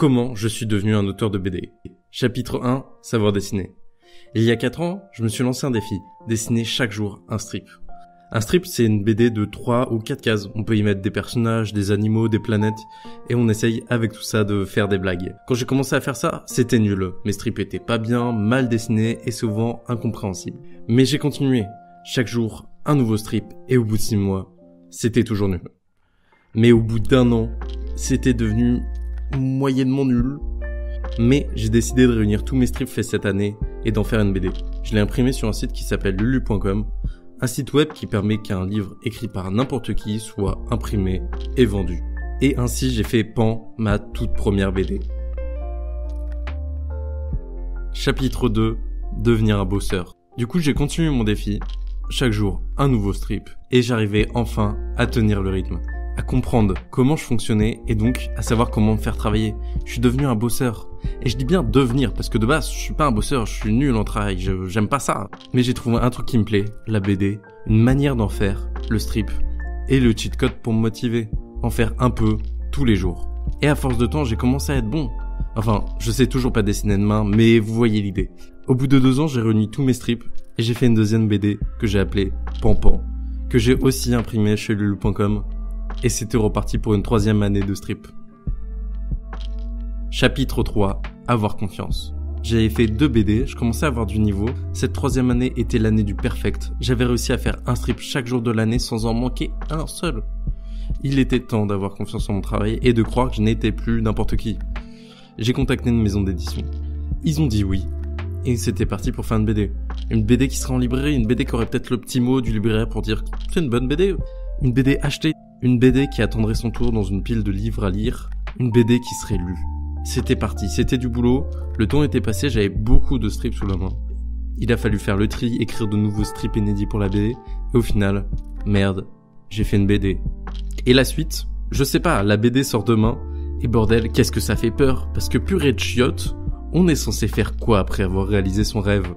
Comment je suis devenu un auteur de BD. Chapitre 1, savoir dessiner. Il y a 4 ans, je me suis lancé un défi, dessiner chaque jour un strip. Un strip, c'est une BD de 3 ou 4 cases. On peut y mettre des personnages, des animaux, des planètes, et on essaye avec tout ça de faire des blagues. Quand j'ai commencé à faire ça, c'était nul. Mes strips étaient pas bien, mal dessinés et souvent incompréhensibles. Mais j'ai continué. Chaque jour, un nouveau strip, et au bout de 6 mois, c'était toujours nul. Mais au bout d'1 an, c'était devenu moyennement nul. Mais j'ai décidé de réunir tous mes strips faits cette année et d'en faire une BD. Je l'ai imprimé sur un site qui s'appelle lulu.com, un site web qui permet qu'un livre écrit par n'importe qui soit imprimé et vendu. Et ainsi j'ai fait Pan, ma toute première BD. Chapitre 2, devenir un bosseur. Du coup j'ai continué mon défi, chaque jour un nouveau strip, et j'arrivais enfin à tenir le rythme, à comprendre comment je fonctionnais et donc à savoir comment me faire travailler. Je suis devenu un bosseur. Et je dis bien devenir parce que de base je suis pas un bosseur, je suis nul en travail, j'aime pas ça. Mais j'ai trouvé un truc qui me plaît, la BD, une manière d'en faire, le strip, et le cheat code pour me motiver, en faire un peu tous les jours. Et à force de temps j'ai commencé à être bon. Enfin, je sais toujours pas dessiner de main, mais vous voyez l'idée. Au bout de 2 ans j'ai réuni tous mes strips et j'ai fait une deuxième BD que j'ai appelée Pan Pan, que j'ai aussi imprimée chez lulu.com. Et c'était reparti pour une 3e année de strip. Chapitre 3, avoir confiance. J'avais fait 2 BD, je commençais à avoir du niveau. Cette 3e année était l'année du perfect. J'avais réussi à faire un strip chaque jour de l'année sans en manquer un seul. Il était temps d'avoir confiance en mon travail et de croire que je n'étais plus n'importe qui. J'ai contacté une maison d'édition. Ils ont dit oui. Et c'était parti pour faire une BD. Une BD qui sera en librairie, une BD qui aurait peut-être le petit mot du libraire pour dire « c'est une bonne BD ». Une BD achetée. Une BD qui attendrait son tour dans une pile de livres à lire. Une BD qui serait lue. C'était parti, c'était du boulot. Le temps était passé, j'avais beaucoup de strips sous la main. Il a fallu faire le tri, écrire de nouveaux strips inédits pour la BD. Et au final, merde, j'ai fait une BD. Et la suite, je sais pas, la BD sort demain. Et bordel, qu'est-ce que ça fait peur. Parce que purée de chiottes, on est censé faire quoi après avoir réalisé son rêve ?